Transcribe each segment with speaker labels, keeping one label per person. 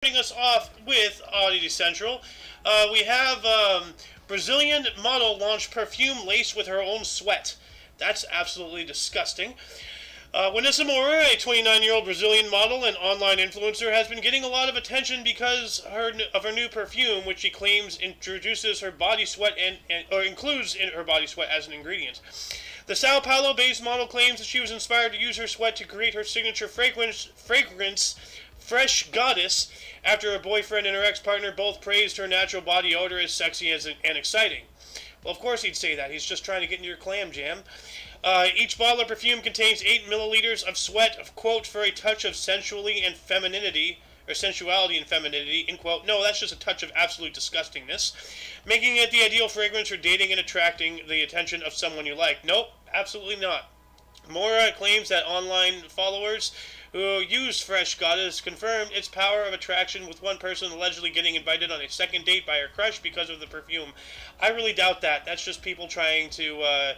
Speaker 1: Starting us off with Oddity Central, we have Brazilian model launched perfume laced with her own sweat. That's absolutely disgusting. Vanessa Moura, a 29-year-old Brazilian model and online influencer, has been getting a lot of attention because of her new perfume, which she claims introduces her body sweat or includes in her body sweat as an ingredient. The Sao Paulo-based model claims that she was inspired to use her sweat to create her signature fragrance Fresh Goddess, after her boyfriend and her ex-partner both praised her natural body odor as sexy and exciting. Well, of course he'd say that. He's just trying to get into your clam jam. Each bottle of perfume contains 8 milliliters of sweat, quote, for a touch of sensuality and femininity, end quote. No, that's just a touch of absolute disgustingness, making it the ideal fragrance for dating and attracting the attention of someone you like. Nope, absolutely not. Moura claims that online followers who use Fresh Goddess confirmed its power of attraction, with one person allegedly getting invited on a second date by her crush because of the perfume. I really doubt that. That's just people trying to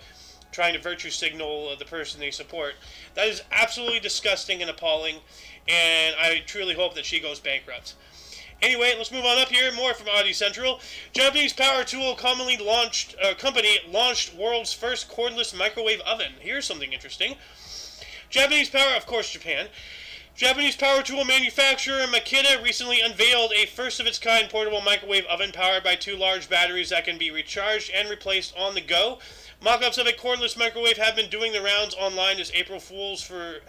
Speaker 1: virtue signal the person they support. That is absolutely disgusting and appalling, and I truly hope that she goes bankrupt. Anyway, let's move on up here. More from Oddity Central. Japanese power tool company launched world's first cordless microwave oven. Here's something interesting. Japanese power tool manufacturer Makita recently unveiled a first-of-its-kind portable microwave oven powered by 2 large batteries that can be recharged and replaced on the go. Mock-ups of a cordless microwave have been doing the rounds online as April Fools for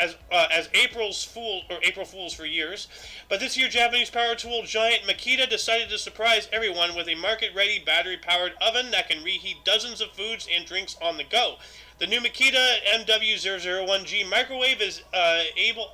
Speaker 1: years. But this year, Japanese power tool giant Makita decided to surprise everyone with a market-ready battery-powered oven that can reheat dozens of foods and drinks on the go. The new Makita MW001G microwave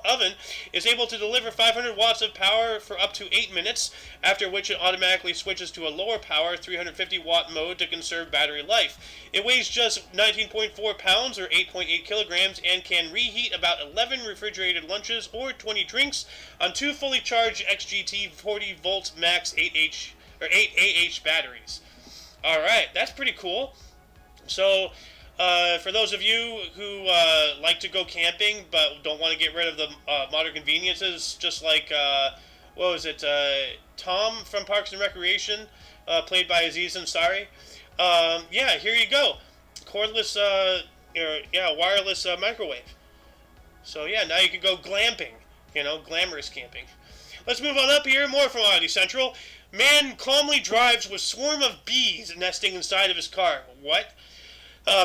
Speaker 1: oven is able to deliver 500 watts of power for up to 8 minutes, after which it automatically switches to a lower power 350 watt mode to conserve battery life. It weighs just 19.4 pounds or 8.8 kilograms and can reheat about 11 refrigerated lunches or 20 drinks on 2 fully charged XGT 40 volt max 8AH batteries. Alright, that's pretty cool. So, for those of you who like to go camping but don't want to get rid of the modern conveniences, just like, Tom from Parks and Recreation, played by Aziz Ansari. Yeah, here you go. Cordless, wireless microwave. So yeah, now you can go glamping, glamorous camping. Let's move on up here, more from Oddity Central. Man calmly drives with swarm of bees nesting inside of his car. What?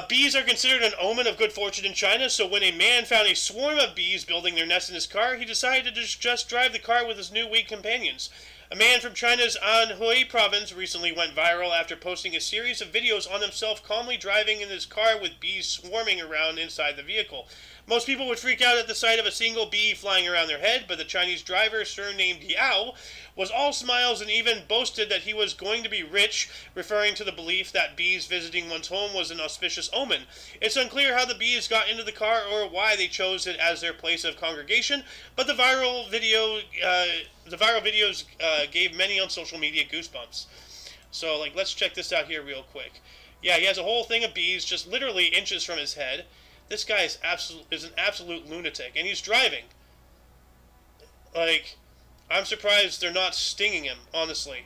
Speaker 1: Bees are considered an omen of good fortune in China, so when a man found a swarm of bees building their nest in his car, he decided to just drive the car with his new weak companions. A man from China's Anhui province recently went viral after posting a series of videos on himself calmly driving in his car with bees swarming around inside the vehicle. Most people would freak out at the sight of a single bee flying around their head, but the Chinese driver, surnamed Yao, was all smiles and even boasted that he was going to be rich, referring to the belief that bees visiting one's home was an auspicious omen. It's unclear how the bees got into the car or why they chose it as their place of congregation, but the viral videos gave many on social media goosebumps. So, let's check this out here real quick. Yeah, he has a whole thing of bees just literally inches from his head. This guy is an absolute lunatic, and he's driving. I'm surprised they're not stinging him, honestly.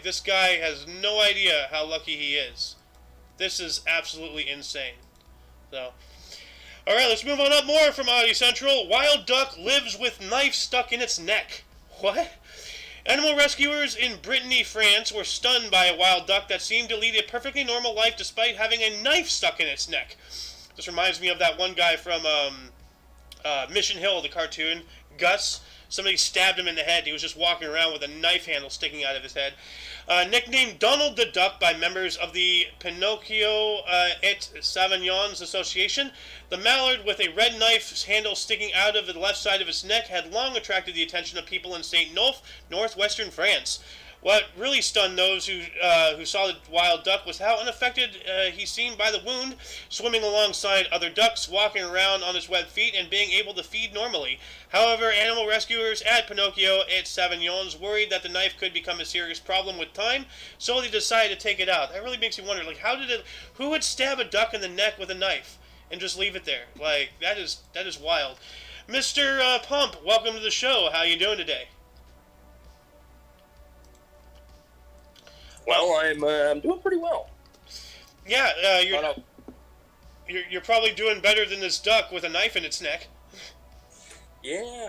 Speaker 1: This guy has no idea how lucky he is. This is absolutely insane. So, alright, let's move on up. More from Oddity Central. Wild duck lives with knife stuck in its neck. What? Animal rescuers in Brittany, France were stunned by a wild duck that seemed to lead a perfectly normal life despite having a knife stuck in its neck. This reminds me of that one guy from Mission Hill, the cartoon, Gus. Somebody stabbed him in the head. He was just walking around with a knife handle sticking out of his head. Nicknamed Donald the Duck by members of the Pinocchio et Sauvagnons Association, the mallard with a red knife handle sticking out of the left side of its neck had long attracted the attention of people in St. Nolf, northwestern France. What really stunned those who saw the wild duck was how unaffected he seemed by the wound, swimming alongside other ducks, walking around on his webbed feet, and being able to feed normally. However, animal rescuers at Pinocchio et Sauvagnons worried that the knife could become a serious problem with time, so they decided to take it out. That really makes me wonder, who would stab a duck in the neck with a knife and just leave it there? That is wild. Mr. Pump, welcome to the show. How you doing today?
Speaker 2: Well, I'm doing pretty well.
Speaker 1: Yeah, you're probably doing better than this duck with a knife in its neck.
Speaker 2: Yeah.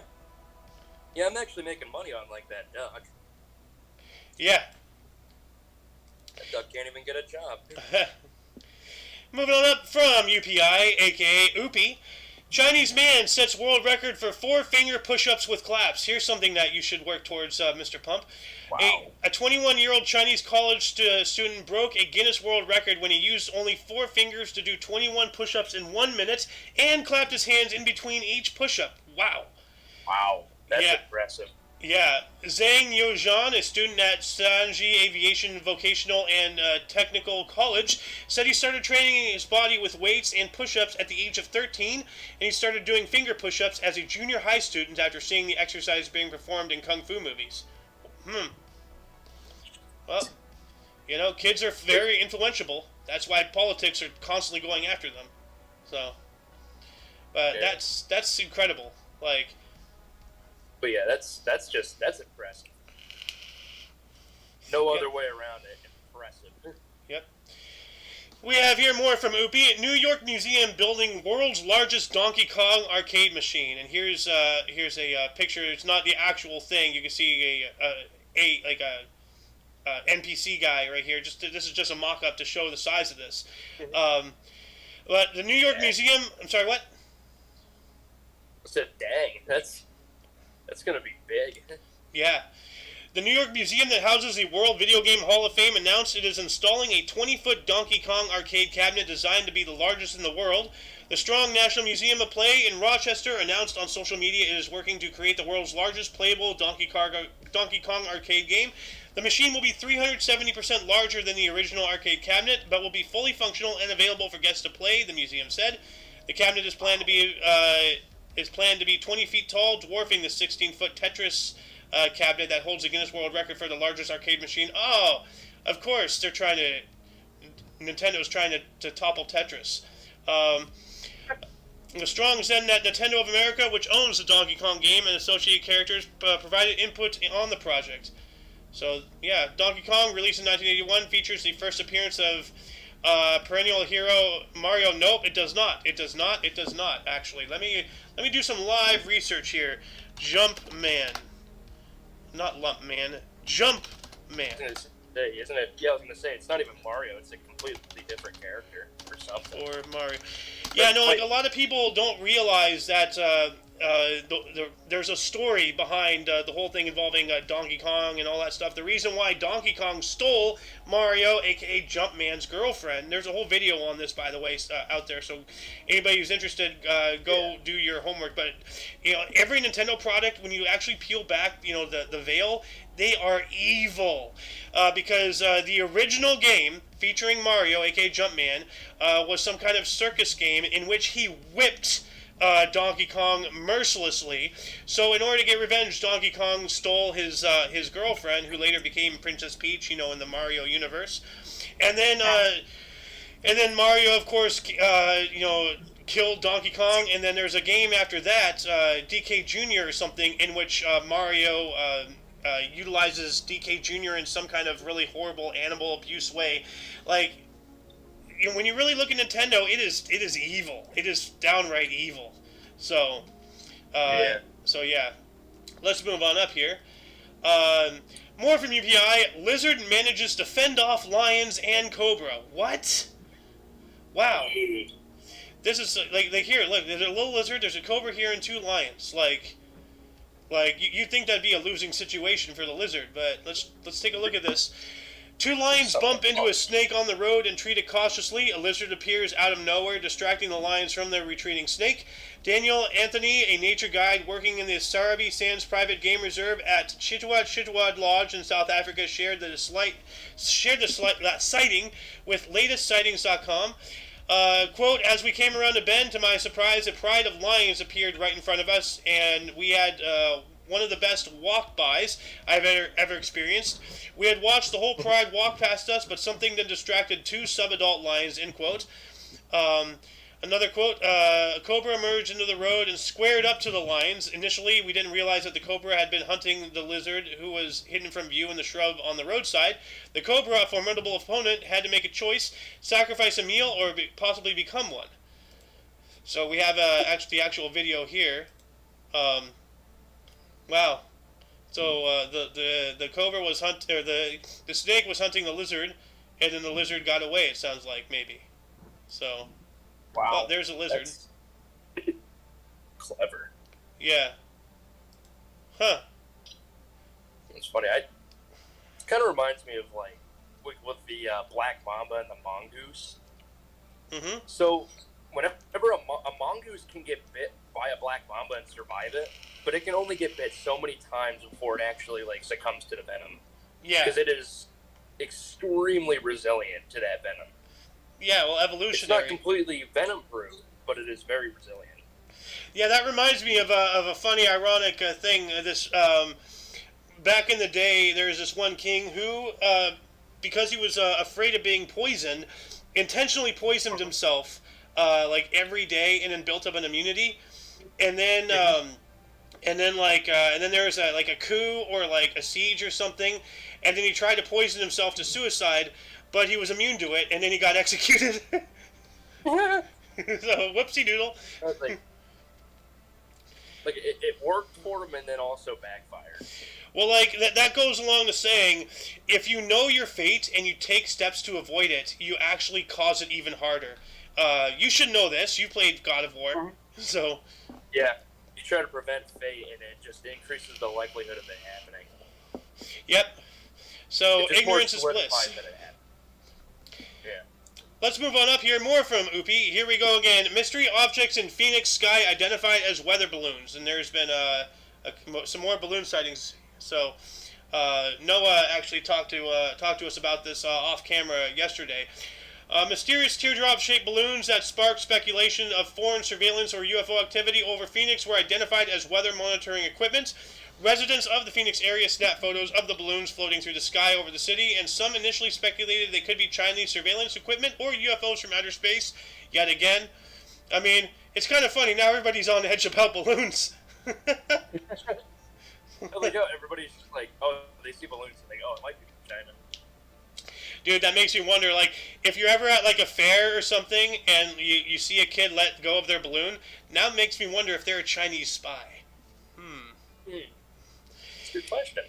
Speaker 2: Yeah, I'm actually making money on, like, that duck.
Speaker 1: Yeah.
Speaker 2: That duck can't even get a job.
Speaker 1: Moving on up from UPI, aka Oopie. Chinese man sets world record for 4-finger push-ups with claps. Here's something that you should work towards, Mr. Pump.
Speaker 2: Wow.
Speaker 1: A 21-year-old Chinese college student broke a Guinness World Record when he used only 4 fingers to do 21 push-ups in 1 minute and clapped his hands in between each push-up. Wow.
Speaker 2: Wow. That's impressive.
Speaker 1: Yeah, Zhang Yozhan, a student at Sanji Aviation Vocational and Technical College, said he started training his body with weights and push-ups at the age of 13, and he started doing finger push-ups as a junior high student after seeing the exercise being performed in kung fu movies. Well, you know, kids are very influential. That's why politics are constantly going after them. So, but
Speaker 2: Yeah.
Speaker 1: that's incredible. Like.
Speaker 2: But yeah, that's impressive. No other way around it. Impressive.
Speaker 1: Yep. We have here more from Oopie. New York Museum building world's largest Donkey Kong arcade machine, and here's a picture. It's not the actual thing. You can see a NPC guy right here. This is just a mock-up to show the size of this. But the New York Museum. I'm sorry. What?
Speaker 2: I said, dang. That's going to be big.
Speaker 1: Yeah. The New York Museum that houses the World Video Game Hall of Fame announced it is installing a 20-foot Donkey Kong arcade cabinet designed to be the largest in the world. The Strong National Museum of Play in Rochester announced on social media it is working to create the world's largest playable Donkey Kong arcade game. The machine will be 370% larger than the original arcade cabinet, but will be fully functional and available for guests to play, the museum said. The cabinet is planned to be 20 feet tall, dwarfing the 16-foot Tetris cabinet that holds the Guinness World Record for the largest arcade machine. Oh, of course, Nintendo's trying to topple Tetris. The Strong said that Nintendo of America, which owns the Donkey Kong game and associated characters, provided input on the project. So, yeah, Donkey Kong, released in 1981, features the first appearance of perennial hero Mario. Nope, it does not. It does not. It does not. Actually, let me do some live research here. Jumpman, not Lumpman. Jumpman.
Speaker 2: Isn't it? Yeah, I was gonna say it's not even Mario. It's a completely different character or something.
Speaker 1: Or Mario. Yeah, no, like a lot of people don't realize that there's a story behind the whole thing involving Donkey Kong and all that stuff. The reason why Donkey Kong stole Mario, aka Jumpman's girlfriend. There's a whole video on this, by the way, out there. So anybody who's interested, go do your homework. But you know, every Nintendo product, when you actually peel back, you know, the veil, they are evil, because the original game featuring Mario, aka Jumpman, was some kind of circus game in which he whipped Donkey Kong mercilessly. So in order to get revenge, Donkey Kong stole his girlfriend, who later became Princess Peach, you know, in the Mario universe. And then Mario, of course, killed Donkey Kong. And then there's a game after that, DK Jr. or something, in which Mario utilizes DK Jr. in some kind of really horrible animal abuse way. Like, you know, when you really look at Nintendo, it is evil. It is downright evil. So, So yeah, let's move on up here. More from UPI. Lizard manages to fend off lions and cobra. What? Wow. This is like here. Look, there's a little lizard. There's a cobra here and 2 lions. Like you'd think that'd be a losing situation for the lizard, but let's take a look at this. 2 lions bump into a snake on the road and treat it cautiously. A lizard appears out of nowhere, distracting the lions from the retreating snake. Daniel Anthony, a nature guide working in the Sarabi Sands Private Game Reserve at Chitwad Lodge in South Africa, shared that sighting with latestsightings.com. Quote, as we came around a bend, to my surprise, a pride of lions appeared right in front of us, and we had one of the best walk-bys I've ever experienced. We had watched the whole pride walk past us, but something that distracted 2 sub-adult lions, end quote. Another quote, a cobra emerged into the road and squared up to the lions. Initially, we didn't realize that the cobra had been hunting the lizard who was hidden from view in the shrub on the roadside. The cobra, a formidable opponent, had to make a choice, sacrifice a meal or possibly become one. So we have the actual video here. Wow. So the cobra was the snake was hunting the lizard, and then the lizard got away. It sounds like maybe. So.
Speaker 2: Wow.
Speaker 1: Oh, there's a lizard.
Speaker 2: That's clever.
Speaker 1: Yeah. Huh.
Speaker 2: It's funny. It kind of reminds me of like with the black mamba and the mongoose.
Speaker 1: Mm-hmm.
Speaker 2: So whenever a mongoose can get bit by a black mamba and survive it, but it can only get bit so many times before it actually like succumbs to the venom.
Speaker 1: Yeah.
Speaker 2: Because it is extremely resilient to that venom.
Speaker 1: Yeah, well, evolutionary.
Speaker 2: It's not completely venom-proof, but it is very resilient.
Speaker 1: Yeah, that reminds me of a funny, ironic thing. This back in the day, there was this one king who, because he was afraid of being poisoned, intentionally poisoned himself like every day, and then built up an immunity. And then, and then there was like a coup or like a siege or something, and then he tried to poison himself to suicide. But he was immune to it, and then he got executed. So, whoopsie doodle.
Speaker 2: Like it worked for him, and then also backfired.
Speaker 1: Well, like, that goes along to saying, if you know your fate and you take steps to avoid it, you actually cause it even harder. You should know this. You played God of War. Mm-hmm. So.
Speaker 2: Yeah. You try to prevent fate, and it just increases the likelihood of it happening.
Speaker 1: Yep. So, ignorance is bliss.
Speaker 2: Yeah.
Speaker 1: Let's move on up here. More from Oopie. Here we go again. Mystery objects in Phoenix sky identified as weather balloons. And there's been some more balloon sightings. So Noah actually talked to us about this off camera yesterday. Mysterious teardrop-shaped balloons that sparked speculation of foreign surveillance or UFO activity over Phoenix were identified as weather monitoring equipment. Residents of the Phoenix area snapped photos of the balloons floating through the sky over the city, and some initially speculated they could be Chinese surveillance equipment or UFOs from outer space. Yet again, I mean, it's kind of funny. Now everybody's on edge about balloons.
Speaker 2: Everybody's just like, oh, they see balloons and they go, oh, it might be from China.
Speaker 1: Dude, that makes me wonder, like, if you're ever at, like, a fair or something and you see a kid let go of their balloon, now it makes me wonder if they're a Chinese spy.
Speaker 2: Good question.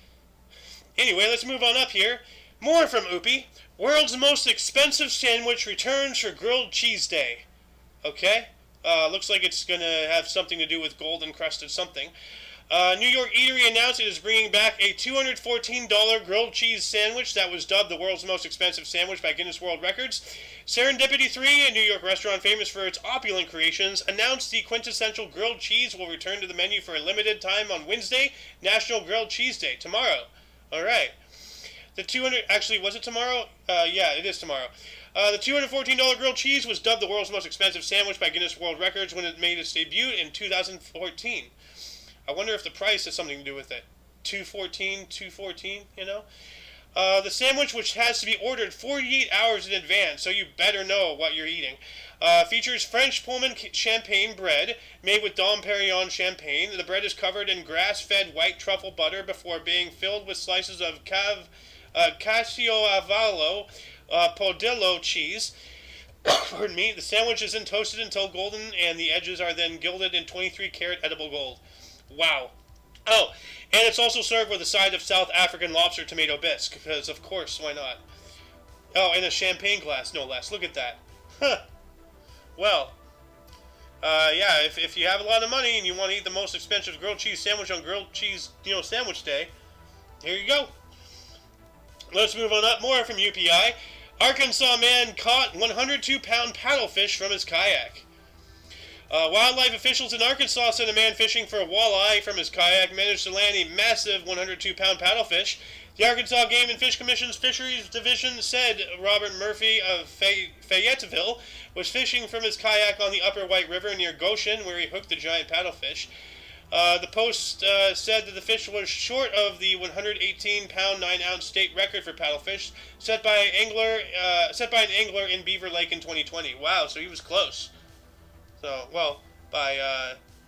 Speaker 1: Anyway, let's move on up here. More from Oopie. World's most expensive sandwich returns for Grilled Cheese Day. Okay. Looks like it's going to have something to do with gold-encrusted something. New York Eatery announced it is bringing back a $214 grilled cheese sandwich that was dubbed the world's most expensive sandwich by Guinness World Records. Serendipity 3, a New York restaurant famous for its opulent creations, announced the quintessential grilled cheese will return to the menu for a limited time on Wednesday, National Grilled Cheese Day, tomorrow. All right. Actually, was it tomorrow? Yeah, it is tomorrow. The $214 grilled cheese was dubbed the world's most expensive sandwich by Guinness World Records when it made its debut in 2014. I wonder if the price has something to do with it. $214, you know? The sandwich, which has to be ordered 48 hours in advance, so you better know what you're eating, features French Pullman champagne bread made with Dom Perignon champagne. The bread is covered in grass-fed white truffle butter before being filled with slices of Caciocavallo Podillo cheese. Pardon me. The sandwich is then toasted until golden, and the edges are then gilded in 23-karat edible gold. Wow. Oh, and it's also served with a side of South African lobster tomato bisque, because of course, why not? Oh, in a champagne glass, no less. Look at that. Huh. Well, yeah, if you have a lot of money and you want to eat the most expensive grilled cheese sandwich on grilled cheese, sandwich day, here you go. Let's move on up. More from UPI. Arkansas man caught 102-pound paddlefish from his kayak. Wildlife officials in Arkansas said a man fishing for a walleye from his kayak managed to land a massive 102-pound paddlefish. The Arkansas Game and Fish Commission's Fisheries Division said Robert Murphy of Fayetteville was fishing from his kayak on the Upper White River near Goshen, where he hooked the giant paddlefish. The Post said that the fish was short of the 118-pound 9-ounce state record for paddlefish set by an angler in Beaver Lake in 2020. Wow, so he was close. So, well, by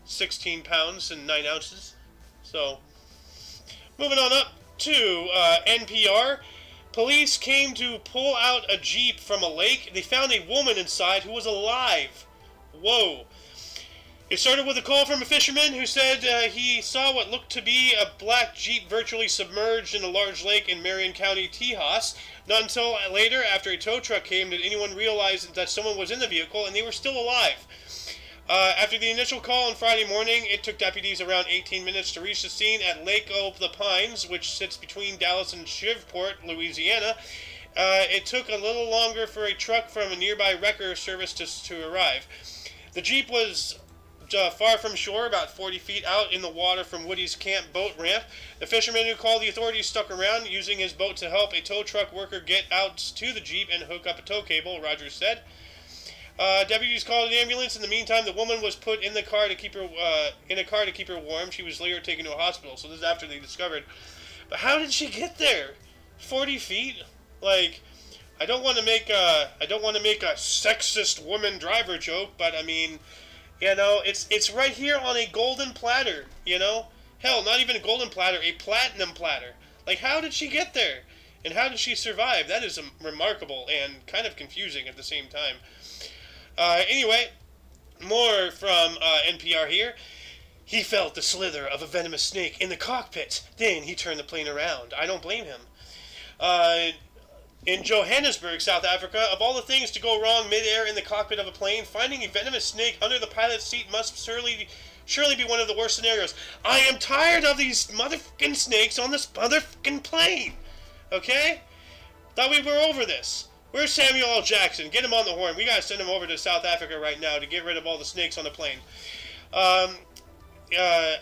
Speaker 1: 16 pounds and 9 ounces. So, moving on up to NPR. Police came to pull out a Jeep from a lake. They found a woman inside who was alive. Whoa. It started with a call from a fisherman who said he saw what looked to be a black Jeep virtually submerged in a large lake in Marion County, Tejas. Not until later, after a tow truck came, did anyone realize that someone was in the vehicle and they were still alive. After the initial call on Friday morning, it took deputies around 18 minutes to reach the scene at Lake of the Pines, which sits between Dallas and Shreveport, Louisiana. It took a little longer for a truck from a nearby wrecker service to arrive. The Jeep was far from shore, about 40 feet out in the water from Woody's Camp boat ramp. The fisherman who called the authorities stuck around, using his boat to help a tow truck worker get out to the Jeep and hook up a tow cable, Rogers said. Deputies called an ambulance. In the meantime, the woman was put in the car to keep her warm. She was later taken to a hospital. So this is after they discovered. But how did she get there? 40 feet? Like, I don't want to make a sexist woman driver joke, but I mean, you know, it's right here on a golden platter, you know? Hell, not even a golden platter, a platinum platter. Like, how did she get there? And how did she survive? That is remarkable and kind of confusing at the same time. Anyway, more from NPR here. He felt the slither of a venomous snake in the cockpit. Then he turned the plane around. I don't blame him. In Johannesburg, South Africa, of all the things to go wrong mid-air in the cockpit of a plane, finding a venomous snake under the pilot's seat must surely be one of the worst scenarios. I am tired of these motherfucking snakes on this motherfucking plane. Okay? Thought we were over this. Where's Samuel L. Jackson? Get him on the horn. We gotta send him over to South Africa right now to get rid of all the snakes on the plane.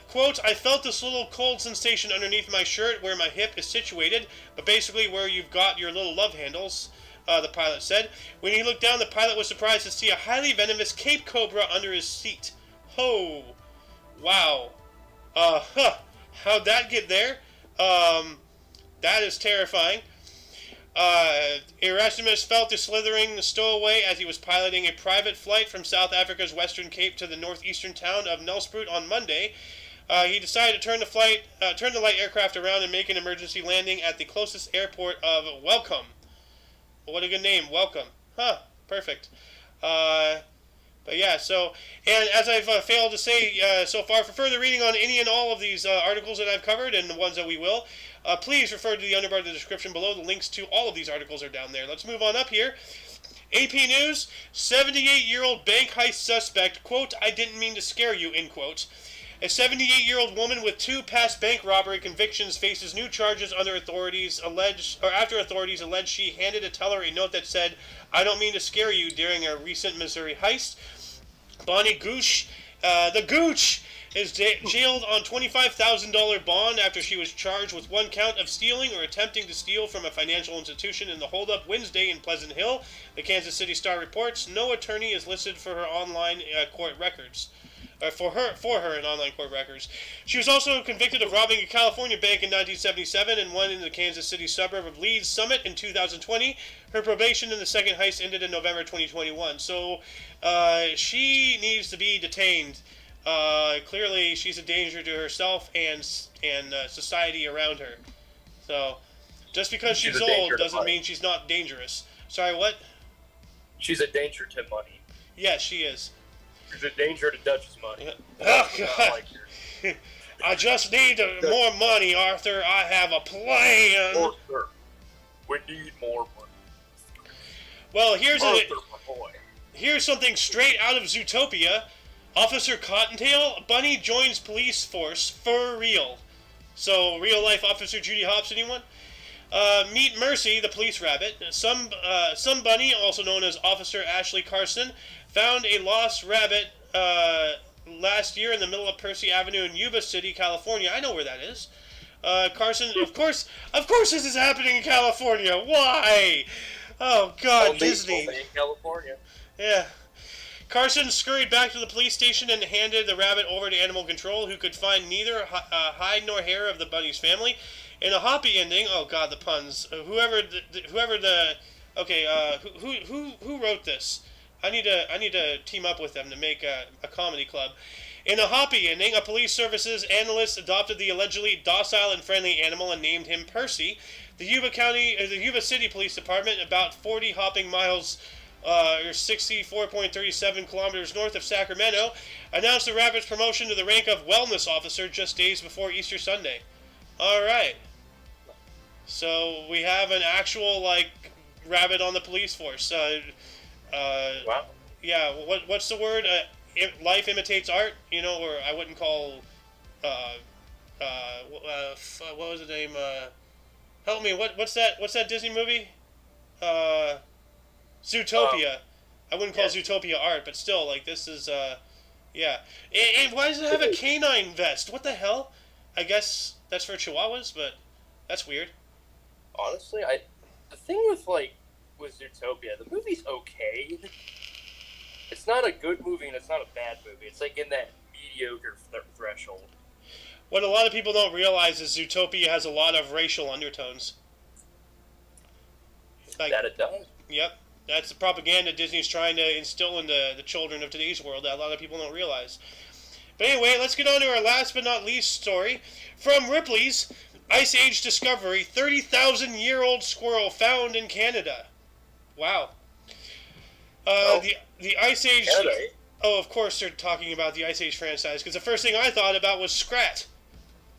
Speaker 1: Quote, I felt this little cold sensation underneath my shirt where my hip is situated, but basically where you've got your little love handles, the pilot said. When he looked down, the pilot was surprised to see a highly venomous Cape Cobra under his seat. Oh, wow. How'd that get there? That is terrifying. Erasmus felt the slithering stowaway as he was piloting a private flight from South Africa's Western Cape to the northeastern town of Nelspruit on Monday. He decided to turn the light aircraft around and make an emergency landing at the closest airport of Welcome. What a good name, Welcome. Huh, perfect. But yeah, so, and as I've failed to say so far, for further reading on any and all of these articles that I've covered and the ones that we will, please refer to the underbar of the description below. The links to all of these articles are down there. Let's move on up here. AP News, 78-year-old bank heist suspect, quote, I didn't mean to scare you, end quote. A 78-year-old woman with 2 past bank robbery convictions faces new charges after authorities alleged she handed a teller a note that said, I don't mean to scare you, during a recent Missouri heist. Bonnie Gooch, the Gooch, is jailed on $25,000 bond after she was charged with 1 count of stealing or attempting to steal from a financial institution in the holdup Wednesday in Pleasant Hill. The Kansas City Star reports no attorney is listed for her online court records. For her in online court records. She was also convicted of robbing a California bank in 1977 and one in the Kansas City suburb of Leeds Summit in 2020. Her probation in the second heist ended in November 2021. So she needs to be detained. Clearly, she's a danger to herself and society around her. So just because she's old doesn't mean she's not dangerous. Sorry, what?
Speaker 2: She's a danger to money.
Speaker 1: Yes, she is.
Speaker 2: She's a danger to Dutch's money.
Speaker 1: Oh, God. I just need more money, Arthur. I have a plan.
Speaker 2: Arthur, we need more money.
Speaker 1: Well,
Speaker 2: Arthur,
Speaker 1: here's something straight out of Zootopia. Officer Cottontail Bunny joins police force for real. So, real-life Officer Judy Hopps, anyone? Meet Mercy, the police rabbit. Some bunny, also known as Officer Ashley Carson, found a lost rabbit last year in the middle of Percy Avenue in Yuba City, California. I know where that is. Carson, of course this is happening in California. Why? Oh, God, Disney.
Speaker 2: In California.
Speaker 1: Yeah. Carson scurried back to the police station and handed the rabbit over to Animal Control, who could find neither hide nor hair of the bunny's family. In a happy ending, oh God, the puns. Who wrote this? I need to team up with them to make a comedy club. In a happy ending, a police services analyst adopted the allegedly docile and friendly animal and named him Percy. The Yuba City Police Department, about 40 hopping miles or 64.37 kilometers north of Sacramento, announced the rabbit's promotion to the rank of wellness officer just days before Easter Sunday. All right. So we have an actual rabbit on the police force.
Speaker 2: Wow.
Speaker 1: Yeah. What's the word? Life imitates art. Or I wouldn't call. What was the name? Help me. What's that Disney movie? Zootopia. I wouldn't call Zootopia art, but still, this is yeah. And why does it have a canine vest? What the hell? I guess that's for Chihuahuas, but that's weird.
Speaker 2: Honestly, the thing with Zootopia, the movie's okay. It's not a good movie and it's not a bad movie. It's in that mediocre threshold.
Speaker 1: What a lot of people don't realize is Zootopia has a lot of racial undertones.
Speaker 2: That it does.
Speaker 1: Yep. That's the propaganda Disney's trying to instill into the children of today's world that a lot of people don't realize. But anyway, let's get on to our last but not least story. From Ripley's Ice Age discovery, 30,000-year-old squirrel found in Canada. Wow. The Ice Age...
Speaker 2: Canada.
Speaker 1: Oh, of course they're talking about the Ice Age franchise, because the first thing I thought about was Scrat.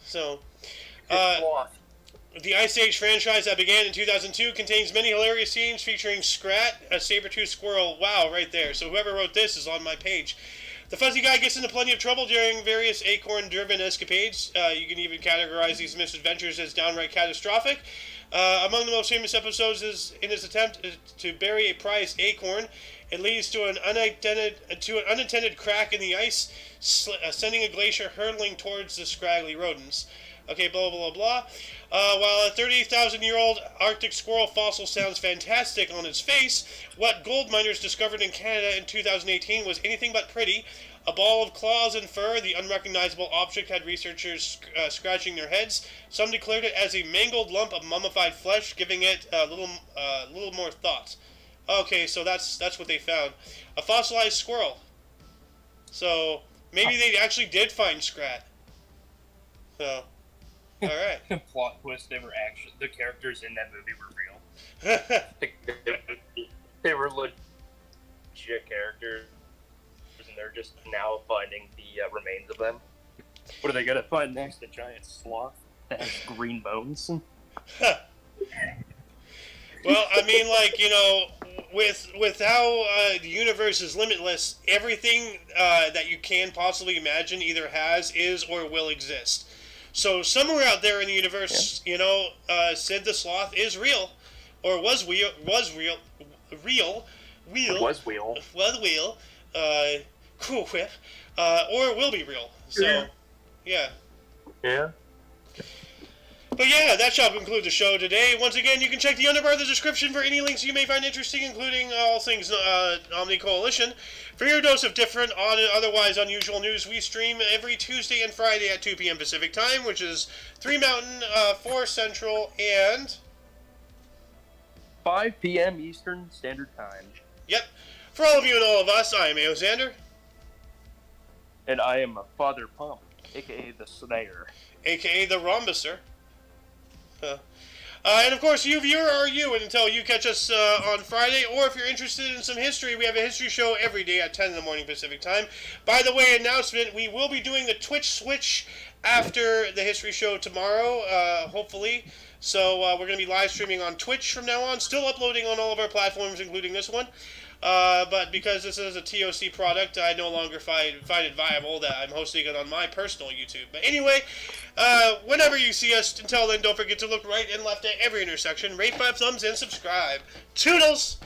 Speaker 1: So, the Ice Age franchise that began in 2002 contains many hilarious scenes featuring Scrat, a saber-toothed squirrel. Wow, right there. So whoever wrote this is on my page. The fuzzy guy gets into plenty of trouble during various acorn-driven escapades. You can even categorize these misadventures as downright catastrophic. Among the most famous episodes is in his attempt to bury a prized acorn. It leads to an unintended crack in the ice, sending a glacier hurtling towards the scraggly rodents. Okay, blah, blah, blah. While a 30,000-year-old Arctic squirrel fossil sounds fantastic on its face, what gold miners discovered in Canada in 2018 was anything but pretty. A ball of claws and fur, the unrecognizable object had researchers scratching their heads. Some declared it as a mangled lump of mummified flesh, giving it a little more thought. Okay, so that's what they found. A fossilized squirrel. So maybe they actually did find Scrat. So, all right.
Speaker 3: Plot twist: the characters in that movie were real.
Speaker 2: They were legit characters, and they're just now finding the remains of them.
Speaker 3: What are they gonna find next? A giant sloth that has green bones?
Speaker 1: Well, I mean, with how the universe is limitless, everything that you can possibly imagine either has, is, or will exist. So somewhere out there in the universe, Sid the Sloth is real, or was real, Cool Whip, or will be real. So, yeah.
Speaker 2: Yeah.
Speaker 1: But yeah, that shall conclude the show today. Once again, you can check the underbar of the description for any links you may find interesting, including all things OMNI Coalition. For your dose of different, otherwise unusual news, we stream every Tuesday and Friday at 2 p.m. Pacific Time, which is 3 Mountain, 4 Central, and
Speaker 3: 5 p.m. Eastern Standard Time.
Speaker 1: Yep. For all of you and all of us, I am Alexander.
Speaker 3: And I am Father Pump, a.k.a. the Slayer.
Speaker 1: A.k.a. the Rhombuser. And of course, you viewer are you, and until you catch us on Friday, or if you're interested in some history, we have a history show every day at 10 in the morning Pacific Time. By the way, announcement, we will be doing the Twitch switch after the history show tomorrow, hopefully. So we're going to be live streaming on Twitch from now on, still uploading on all of our platforms, including this one. But because this is a TOC product, I no longer find it viable that I'm hosting it on my personal YouTube. But anyway, whenever you see us, until then, don't forget to look right and left at every intersection, rate 5 thumbs, and subscribe. Toodles!